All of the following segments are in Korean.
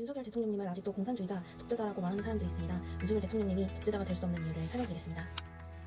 윤석열 대통령님을 아직도 공산주의자, 독재자라고 말하는 사람들이 있습니다. 윤석열 대통령님이 독재자가 될 수 없는 이유를 설명드리겠습니다.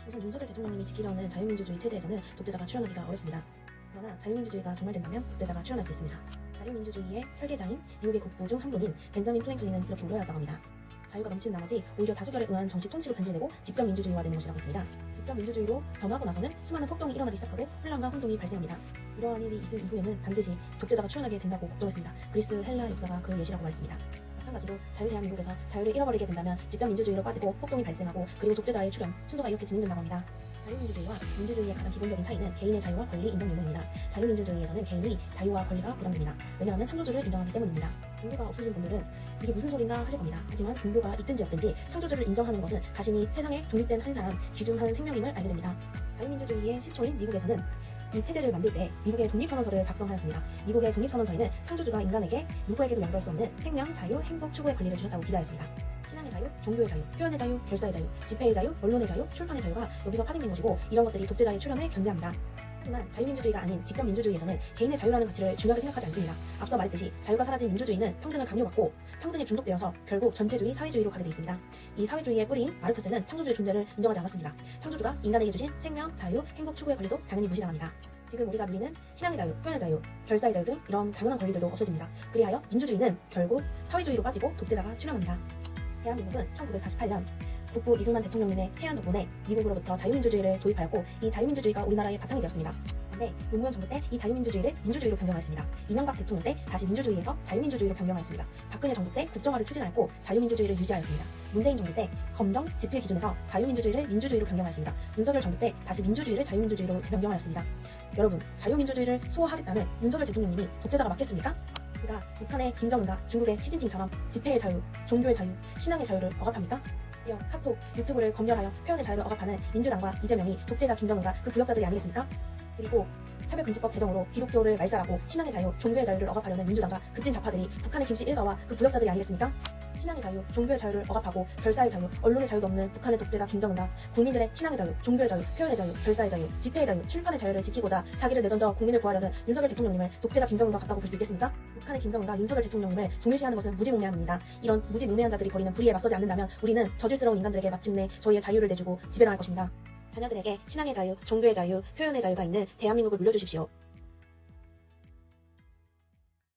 우선 윤석열 대통령님이 지키려는 자유민주주의 체제에서는 독재자가 출현하기가 어렵습니다. 그러나 자유민주주의가 종말된다면 독재자가 출현할 수 있습니다. 자유민주주의의 설계자인 미국의 국부 중 한 분인 벤자민 플랭클린은 이렇게 우려하였다고 합니다. 자유가 넘치는 나머지 오히려 다수결에 의한 정치 통치로 변질되고 직접 민주주의화되는 것이라고 했습니다. 직접 민주주의로 변화하고 나서는 수많은 폭동이 일어나기 시작하고 혼란과 혼동이 발생합니다. 이러한 일이 있은 이후에는 반드시 독재자가 출현하게 된다고 걱정했습니다. 그리스 헬라 역사가 그 예시라고 말했습니다. 마찬가지로 자유대한 미국에서 자유를 잃어버리게 된다면 직접 민주주의로 빠지고 폭동이 발생하고 그리고 독재자의 출현, 순서가 이렇게 진행된다고 합니다. 자유민주주의와 민주주의의 가장 기본적인 차이는 개인의 자유와 권리 인정 유무입니다. 자유민주주의에서는 개인의 자유와 권리가 보장됩니다. 왜냐하면 창조주를 인정하기 때문입니다. 종교가 없으신 분들은 이게 무슨 소린가 하실 겁니다. 하지만 종교가 있든지 없든지 창조주를 인정하는 것은 자신이 세상에 독립된 한 사람, 귀중한 생명임을 알게 됩니다. 자유민주주의의 시초인 미국에서는 이 체제를 만들 때 미국의 독립선언서를 작성하였습니다. 미국의 독립선언서에는 창조주가 인간에게 누구에게도 양보할 수 없는 생명, 자유, 행복, 추구의 권리를 주셨다고 기재하였습니다. 신앙의 자유, 종교의 자유, 표현의 자유, 결사의 자유, 집회의 자유, 언론의 자유, 출판의 자유가 여기서 파생된 것이고 이런 것들이 독재자의 출현에 견제합니다. 하지만 자유민주주의가 아닌 직접 민주주의에서는 개인의 자유라는 가치를 중요하게 생각하지 않습니다. 앞서 말했듯이 자유가 사라진 민주주의는 평등을 강요받고 평등에 중독되어서 결국 전체주의, 사회주의로 가게 되어 있습니다. 이 사회주의의 뿌리인 마르크스는 창조주의 존재를 인정하지 않았습니다. 창조주가 인간에게 주신 생명, 자유, 행복, 추구의 권리도 당연히 무시당합니다. 지금 우리가 누리는 신앙의 자유, 표현의 자유, 결사의 자유 등 이런 당연한 권리들도 없어집니다. 그리하여 민주주의는 결국 사회주의로 빠지고 독재자가 출현합니다. 대한민국은 1948년 국부 이승만 대통령님의 해안 덕분에 미국으로부터 자유민주주의를 도입하였고 이 자유민주주의가 우리나라의 바탕이 되었습니다. 그런데 노무현 정부 때 이 자유민주주의를 민주주의로 변경하였습니다. 이명박 대통령 때 다시 민주주의에서 자유민주주의로 변경하였습니다. 박근혜 정부 때 국정화를 추진하였고 자유민주주의를 유지하였습니다. 문재인 정부 때 검정, 집필 기준에서 자유민주주의를 민주주의로 변경하였습니다. 윤석열 정부 때 다시 민주주의를 자유민주주의로 재변경하였습니다. 여러분, 자유민주주의를 수호하겠다는 윤석열 대통령님이 독재자가 맞겠습니까? 그가 북한의 김정은과 중국의 시진핑처럼 집회의 자유, 종교의 자유, 신앙의 자유를 억압합니까? 이어 카톡, 유튜브를 검열하여 표현의 자유를 억압하는 민주당과 이재명이 독재자 김정은과 그 부역자들이 아니겠습니까? 그리고 차별금지법 제정으로 기독교를 말살하고 신앙의 자유, 종교의 자유를 억압하려는 민주당과 급진 좌파들이 북한의 김씨 일가와 그 부역자들이 아니겠습니까? 신앙의 자유, 종교의 자유를 억압하고 결사의 자유, 언론의 자유도 없는 북한의 독재자 김정은과 국민들의 신앙의 자유, 종교의 자유, 표현의 자유, 결사의 자유, 집회의 자유, 출판의 자유를 지키고자 자기를 내던져 국민을 구하려는 윤석열 대통령님을 독재자 김정은과 같다고 볼 수 있겠습니까? 북한의 김정은과 윤석열 대통령님을 동일시하는 것은 무지몽매합니다. 이런 무지몽매한 자들이 벌이는 불의에 맞서지 않는다면 우리는 저질스러운 인간들에게 마침내 저희의 자유를 내주고 지배당할 것입니다. 자녀들에게 신앙의 자유, 종교의 자유, 표현의 자유가 있는 대한민국을 물려주십시오.